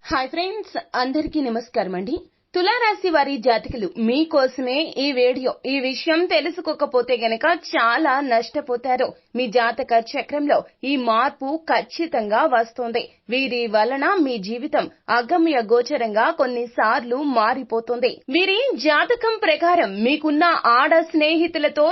Hi friends, అందరికీ నమస్కారం అండి. తులారాశి వారి జాతకులు మీకోసమే ఈ వీడియో. ఈ విషయం తెలుసుకోకపోతే గనక చాలా నష్టపోతారు. మీ జాతక చక్రంలో ఈ మార్పు ఖచ్చితంగా వస్తుంది. వీరి వలన మీ జీవితం అగమ్య గోచరంగా కొన్నిసార్లు మారిపోతుంది. వీరి జాతకం ప్రకారం మీకున్న ఆడ స్నేహితులతో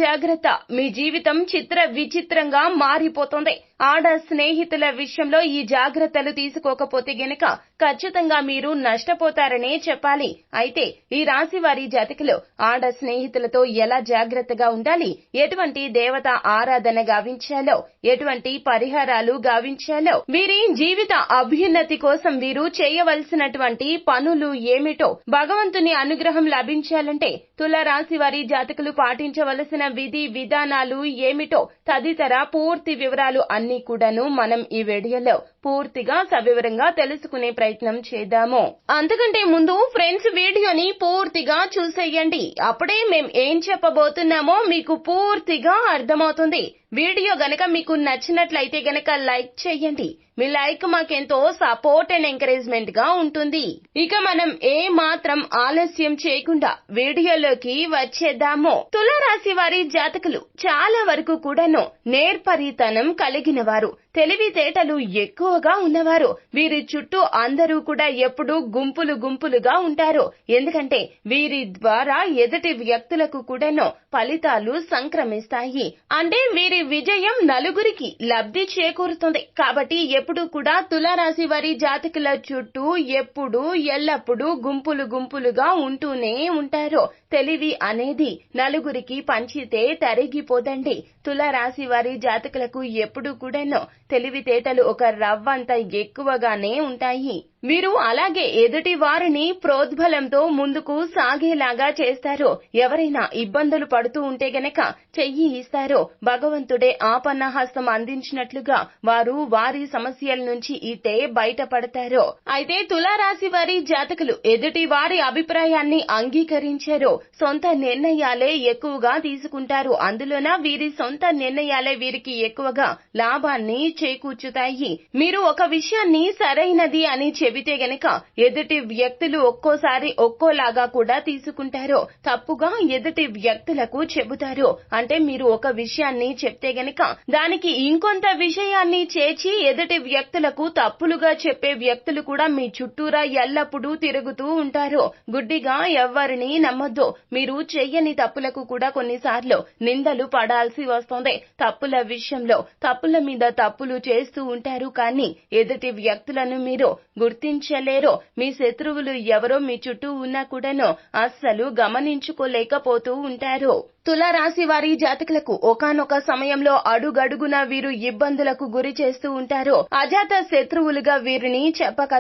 జాగ్రత్త. మీ జీవితం చిత్ర విచిత్రంగా మారిపోతుంది. ఆడ స్నేహితుల విషయంలో ఈ జాగ్రత్తలు తీసుకోకపోతే గనక ఖచ్చితంగా మీరు నష్టపోతారనే చెప్పాలి. అయితే ఈ రాశి వారి జాతకులు ఆడ స్నేహితులతో ఎలా జాగ్రత్తగా ఉండాలి, ఎటువంటి దేవత ఆరాధన గావించాలో, ఎటువంటి పరిహారాలు గావించాలో, వీరి జీవిత అభ్యున్నతి కోసం వీరు చేయవలసినటువంటి పనులు ఏమిటో, భగవంతుని అనుగ్రహం లభించాలంటే తులారాశి వారి జాతకులు పాటించవలసిన విధి విధానాలు ఏమిటో తదితర పూర్తి వివరాలు అన్ని కూడాను మనం ఈ వీడియోలో పూర్తిగా సవివరంగా తెలుసుకునే ప్రయత్నం చేద్దాము. అంతకంటే ముందు ఫ్రెండ్స్, వీడియోని పూర్తిగా చూసేయండి. అప్పుడే మేం ఏం చెప్పబోతున్నామో మీకు పూర్తిగా అర్థమవుతుంది. వీడియో గనక మీకు నచ్చినట్లయితే గనక లైక్ చేయండి. మీ లైక్ మాకెంతో సపోర్ట్ అండ్ ఎంకరేజ్మెంట్ గా ఉంటుంది. ఇక మనం ఏ మాత్రం ఆలస్యం చేయకుండా వీడియోలోకి వచ్చేద్దాము. తులారాశి వారి జాతకులు చాలా వరకు కూడాను నేర్పరితనం కలిగిన వారు, తెలివితేటలు ఎక్కువగా ఉన్నవారు. వీరి చుట్టూ అందరూ కూడా ఎప్పుడూ గుంపులుగా ఉంటారు. ఎందుకంటే వీరి ద్వారా ఎదుటి వ్యక్తులకు కూడాను ఫలితాలు సంక్రమిస్తాయి. అంటే వీరి విజయం నలుగురికి లబ్ధి చేకూరుతుంది. కాబట్టి ఎప్పుడు కూడా తులారాశి వారి జాతకుల చుట్టూ ఎప్పుడు ఎల్లప్పుడూ గుంపులుగా ఉంటూనే ఉంటారు. తెలివి అనేది నలుగురికి పంచితే తరిగిపోదండి. తులారాశి వారి జాతకులకు ఎప్పుడు కూడాను తెలివితేటలు ఒక రవ్వంత ఎక్కువగానే ఉంటాయి. వీరు అలాగే ఎదుటి వారిని ప్రోద్బలంతో ముందుకు సాగేలాగా చేస్తారు. ఎవరైనా ఇబ్బందులు పడుతూ ఉంటే గనక చెయ్యి ఇస్తారు. భగవంతుడే ఆపన్న హస్తం అందించినట్లుగా వారు వారి సమస్యల నుంచి ఇట్టే బయటపడతారు. అయితే తులారాశి వారి జాతకులు ఎదుటి వారి అభిప్రాయాన్ని అంగీకరించారు. సొంత నిర్ణయాలే ఎక్కువగా తీసుకుంటారు. అందులోన వీరి సొంత నిర్ణయాలే వీరికి ఎక్కువగా లాభాన్ని చేకూర్చుతాయి. మీరు ఒక విషయాన్ని సరైనది అని చెబితే గనక ఎదుటి వ్యక్తులు ఒక్కోసారి ఒక్కోలాగా కూడా తీసుకుంటారు. తప్పుగా ఎదుటి వ్యక్తులకు చెబుతారు. అంటే మీరు ఒక విషయాన్ని చెప్తే గనక దానికి ఇంకొంత విషయాన్ని చేర్చి ఎదుటి వ్యక్తులకు తప్పులుగా చెప్పే వ్యక్తులు కూడా మీ చుట్టూరా ఎల్లప్పుడూ తిరుగుతూ ఉంటారు. గుడ్డిగా ఎవ్వరిని నమ్మొద్దు. మీరు చెయ్యని తప్పులకు కూడా కొన్నిసార్లు నిందలు పడాల్సి వస్తుంది. తప్పుల విషయంలో తప్పుల మీద తప్పులు చేస్తూ ఉంటారు. కానీ ఎదుటి వ్యక్తులను మీరు గుర్తించలేరు. మీ శత్రువులు ఎవరో మీ చుట్టూ ఉన్నా కూడాను అస్సలు గమనించుకోలేకపోతూ ఉంటారు. తులారాశి వారి జాతకులకు ఒకానొక సమయంలో అడుగడుగున వీరు ఇబ్బందులకు గురి చేస్తూ ఉంటారు. అజాత శత్రువులుగా వీరిని చెప్పక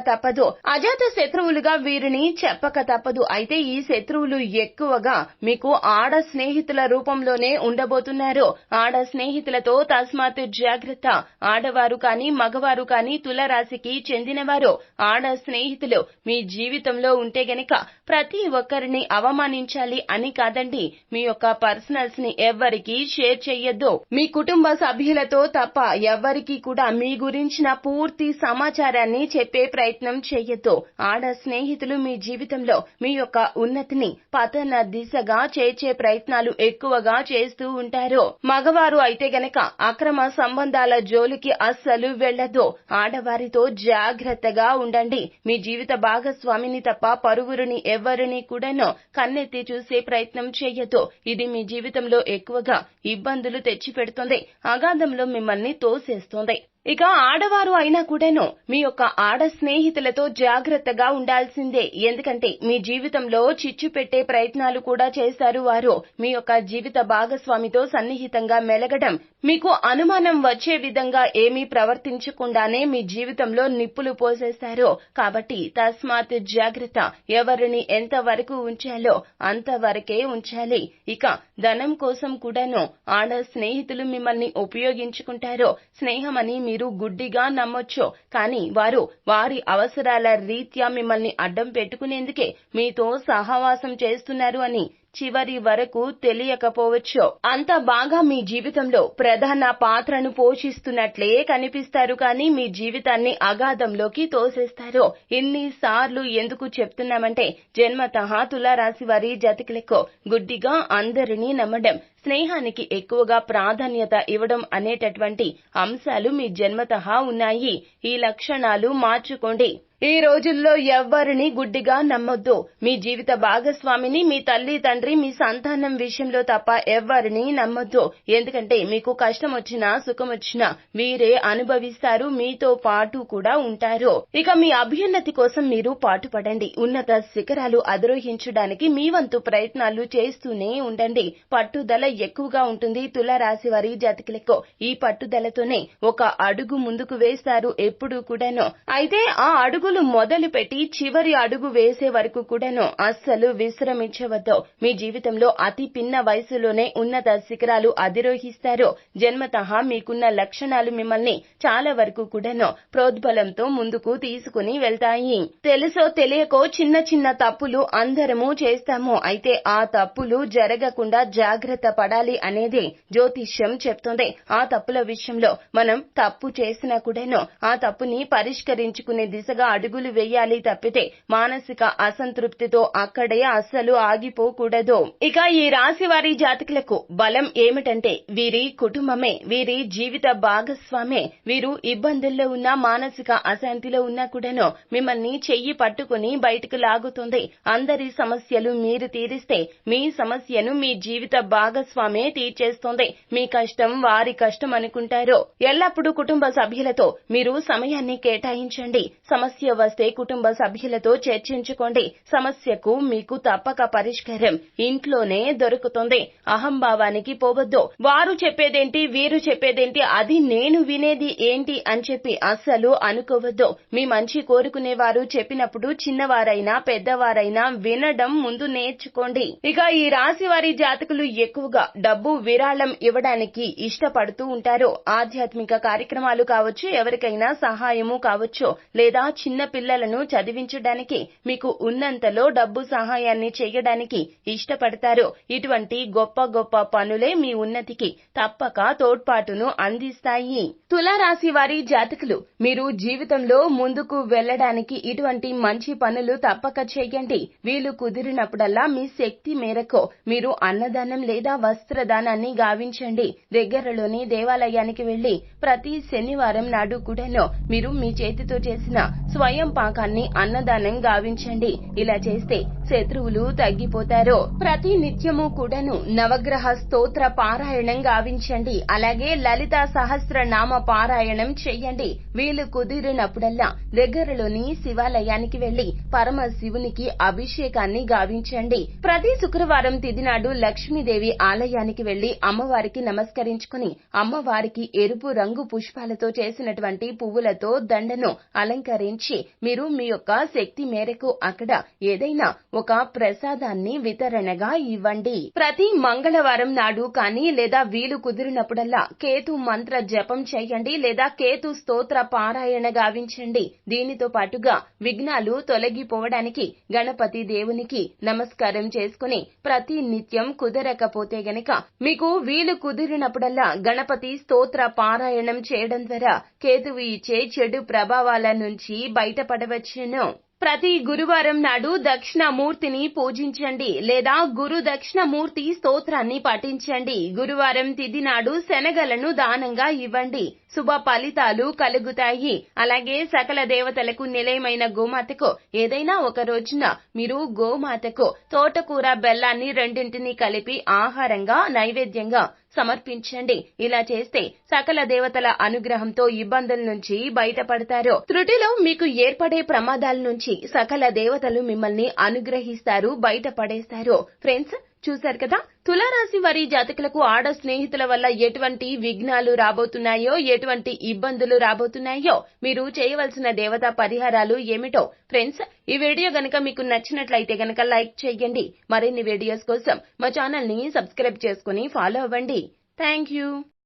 తప్పదు. అయితే ఈ శత్రువులు ఎక్కువగా మీకు ఆడ స్నేహితుల రూపంలోనే ఉండబోతున్నారు. ఆడ స్నేహితులతో తస్మాత్ జాగ్రత్త. ఆడవారు కాని మగవారు కాని తులారాశికి చెందినవారు ఆడ స్నేహితులు మీ జీవితంలో ఉంటే గనక ప్రతి ఒక్కరిని అవమానించాలి అని కాదండి. మీ యొక్క పర్సనల్స్ ని ఎవ్వరికి షేర్ చెయ్యొద్దు. మీ కుటుంబ సభ్యులతో తప్ప ఎవ్వరికి కూడా మీ గురించిన పూర్తి సమాచారాన్ని చెప్పే ప్రయత్నం చెయ్యొద్దు. ఆడ స్నేహితులు మీ జీవితంలో మీ యొక్క ఉన్నతిని పతన దిశగా చేర్చే ప్రయత్నాలు ఎక్కువగా చేస్తూ ఉంటారు. మగవారు అయితే గనక అక్రమ సంబంధాల జోలికి అస్సలు వెళ్ళొద్దు. ఆడవారితో జాగ్రత్తగా ఉండండి. మీ జీవిత భాగస్వామిని తప్ప పరువురిని ఎవ్వరిని కూడాను కన్నెత్తి చూసే ప్రయత్నం చెయ్యొద్దు. ఇది మీ జీవితంలో ఎక్కువగా ఇబ్బందులు తెచ్చిపెడుతుంది. అగాధంలో మిమ్మల్ని తోసేస్తుంది. ఇక ఆడవారు అయినా కూడాను మీ యొక్క ఆడ స్నేహితులతో జాగ్రత్తగా ఉండాల్సిందే. ఎందుకంటే మీ జీవితంలో చిచ్చు పెట్టే ప్రయత్నాలు కూడా చేస్తారు వారు. మీ యొక్క జీవిత భాగస్వామితో సన్నిహితంగా మెలగడం, మీకు అనుమానం వచ్చే విధంగా ఏమీ ప్రవర్తించకుండానే మీ జీవితంలో నిప్పులు పోసేస్తారు. కాబట్టి తస్మాత్ జాగ్రత్త. ఎవరిని ఎంత వరకు ఉంచాలో అంతవరకే ఉంచాలి. ఇక ధనం కోసం కూడాను ఆడ స్నేహితులు మిమ్మల్ని ఉపయోగించుకుంటారు. స్నేహమని మీరు గుడ్డిగా నమ్మొచ్చు. కానీ వారు వారి అవసరాల రీత్యా మిమ్మల్ని అడ్డం పెట్టుకునేందుకే మీతో సహవాసం చేస్తున్నారు అని చివరి వరకు తెలియకపోవచ్చు. అంత బాగా మీ జీవితంలో ప్రధాన పాత్రను పోషిస్తున్నట్లే కనిపిస్తారు, కానీ మీ జీవితాన్ని అగాధంలోకి తోసేస్తారు. ఇన్నిసార్లు ఎందుకు చెప్తున్నామంటే, జన్మతః తులారాశి వారి జాతకులకు గుడ్డిగా అందరినీ నమ్మడం, స్నేహానికి ఎక్కువగా ప్రాధాన్యత ఇవ్వడం అనేటటువంటి అంశాలు మీ జన్మతః ఉన్నాయి. ఈ లక్షణాలు మార్చుకోండి. ఈ రోజుల్లో ఎవ్వరిని గుడ్డిగా నమ్మొద్దు. మీ జీవిత భాగస్వామిని, మీ తల్లి తండ్రి, మీ సంతానం విషయంలో తప్ప ఎవ్వరిని నమ్మొద్దు. ఎందుకంటే మీకు కష్టం వచ్చినా సుఖం వచ్చినా వీరే అనుభవిస్తారు, మీతో పాటు కూడా ఉంటారు. ఇక మీ అభ్యున్నతి కోసం మీరు పాటుపడండి. ఉన్నత శిఖరాలు అధిరోహించడానికి మీ వంతు ప్రయత్నాలు చేస్తూనే ఉండండి. పట్టుదల ఎక్కువగా ఉంటుంది తులారాశి వారి జాతకులకు. ఈ పట్టుదలతోనే ఒక అడుగు ముందుకు వేస్తారు ఎప్పుడు కూడాను. అయితే ఆ అడుగులు మొదలుపెట్టి చివరి అడుగు వేసే వరకు కూడాను అస్సలు విశ్రమించవద్దు. మీ జీవితంలో అతి పిన్న వయసులోనే ఉన్నత శిఖరాలు అధిరోహిస్తారు. జన్మతః మీకున్న లక్షణాలు మిమ్మల్ని చాలా వరకు కూడాను ప్రోద్బలంతో ముందుకు తీసుకుని వెళ్తాయి. తెలుసో తెలియకో చిన్న చిన్న తప్పులు అందరము చేస్తాము. అయితే ఆ తప్పులు జరగకుండా జాగ్రత్త పడాలి అనేది జ్యోతిష్యం చెప్తోంది. ఆ తప్పుల విషయంలో మనం తప్పు చేసినా కూడాను ఆ తప్పుని పరిష్కరించుకునే దిశగా అడుగులు వేయాలి తప్పితే మానసిక అసంతృప్తితో అక్కడే అస్సలు ఆగిపోకూడదు. ఇక ఈ రాశి వారి జాతకులకు బలం ఏమిటంటే, వీరి కుటుంబమే వీరి జీవిత భాగస్వామే. వీరు ఇబ్బందుల్లో ఉన్నా, మానసిక అశాంతిలో ఉన్నా కూడాను మిమ్మల్ని చెయ్యి పట్టుకుని బయటకు లాగుతుంది. అందరి సమస్యలు మీరు తీరిస్తే మీ సమస్యను మీ జీవిత భాగస్వామే తీర్చేస్తుంది. మీ కష్టం వారి కష్టం అనుకుంటారు. ఎల్లప్పుడూ కుటుంబ సభ్యులతో మీరు సమయాన్ని కేటాయించండి. సమస్య వస్తే కుటుంబ సభ్యులతో చర్చించుకోండి. సమస్యకు మీకు తప్పక పరిష్కారం ఇంట్లోనే దొరుకుతుంది. అహంభావానికి పోవద్దు. వారు చెప్పేదేంటి, వీరు చెప్పేదేంటి, అది నేను వినేది ఏంటి అని చెప్పి అస్సలు అనుకోవద్దు. మీ మంచి కోరుకునేవారు చెప్పినప్పుడు చిన్నవారైనా పెద్దవారైనా వినడం ముందు నేర్చుకోండి. ఇక ఈ రాశి వారి జాతకులు ఎక్కువగా డబ్బు విరాళం ఇవ్వడానికి ఇష్టపడుతూ ఉంటారు. ఆధ్యాత్మిక కార్యక్రమాలు కావచ్చు, ఎవరికైనా సహాయము కావచ్చు, లేదా చిన్న పిల్లలను చదివించడానికి మీకు ఉన్నంతలో డబ్బు సహాయాన్ని చేయడానికి ఇష్టపడతారు. ఇటువంటి గొప్ప గొప్ప పనులే మీ ఉన్నతికి తప్పక తోడ్పాటును అందిస్తాయి. తులారాశి వారి జాతకులు, మీరు జీవితంలో ముందుకు వెళ్లడానికి ఇటువంటి మంచి పనులు తప్పక చేయండి. వీలు కుదిరినప్పుడల్లా మీ శక్తి మేరకు మీరు అన్నదానం లేదా వస్త్రదానాన్ని గావించండి. దగ్గరలోని దేవాలయానికి వెళ్లి ప్రతి శనివారం నాడు కూడాను మీరు మీ చేతితో చేసిన స్వయం పాకాన్ని అన్నదానం గావించండి. ఇలా చేస్తే శత్రువులు తగ్గిపోతారు. ప్రతి నిత్యము కూడాను నవగ్రహ స్తోత్ర పారాయణం గావించండి. అలాగే లలిత సహస్రనామ పారాయణం చెయ్యండి. వీలు కుదిరినప్పుడల్లా దగ్గరలోని శివాలయానికి వెళ్లి పరమశివునికి అభిషేకాన్ని గావించండి. ప్రతి శుక్రవారం తిథి నాడు లక్ష్మీదేవి ఆలయానికి వెళ్లి అమ్మవారికి నమస్కరించుకుని అమ్మవారికి ఎరుపు రంగు పుష్పాలతో చేసినటువంటి పువ్వులతో దండను అలంకరించి మీరు మీ యొక్క శక్తి మేరకు అక్కడ ఏదైనా ఒక ప్రసాదాన్ని వితరణగా ఇవ్వండి. ప్రతి మంగళవారం నాడు కానీ లేదా వీలు కుదిరినప్పుడల్లా కేతు మంత్ర జపం చేయండి లేదా కేతు స్తోత్ర పారాయణ గావించండి. దీనితో పాటుగా విఘ్నాలు తొలగిపోవడానికి గణపతి దేవునికి నమస్కారం చేసుకుని ప్రతి నిత్యం కుదరకపోతే గనక మీకు వీలు కుదిరినప్పుడల్లా గణపతి స్తోత్ర పారాయణం చేయడం ద్వారా కేతువు ఇచ్చే చెడు ప్రభావాల నుంచి బయటపడవచ్చును. ప్రతి గురువారం నాడు దక్షిణామూర్తిని పూజించండి లేదా గురు దక్షిణమూర్తి స్తోత్రాన్ని పఠించండి. గురువారం తిథి నాడు శనగలను దానంగా ఇవ్వండి. శుభ ఫలితాలు కలుగుతాయి. అలాగే సకల దేవతలకు నిలయమైన గోమాతకు ఏదైనా ఒక రోజున మీరు గోమాతకు తోటకూర బెల్లాన్ని రెండింటినీ కలిపి ఆహారంగా నైవేద్యంగా సమర్పించండి. ఇలా చేస్తే సకల దేవతల అనుగ్రహంతో ఇబ్బందుల నుంచి బయటపడతారు. త్రుటిలో మీకు ఏర్పడే ప్రమాదాల నుంచి సకల దేవతలు మిమ్మల్ని అనుగ్రహిస్తారు, బయటపడేస్తారు. ఫ్రెండ్స్, చూశారు కదా, తులారాశి వారి జాతకులకు ఆడ స్నేహితుల వల్ల ఎటువంటి విఘ్నాలు రాబోతున్నాయో, ఎటువంటి ఇబ్బందులు రాబోతున్నాయో, మీరు చేయవలసిన దేవతా పరిహారాలు ఏమిటో. ఫ్రెండ్స్, ఈ వీడియో గనక మీకు నచ్చినట్లయితే గనక లైక్ చేయండి. మరిన్ని వీడియోస్ కోసం మా ఛానల్ ని సబ్స్క్రైబ్ చేసుకుని ఫాలో అవ్వండి. Thank you.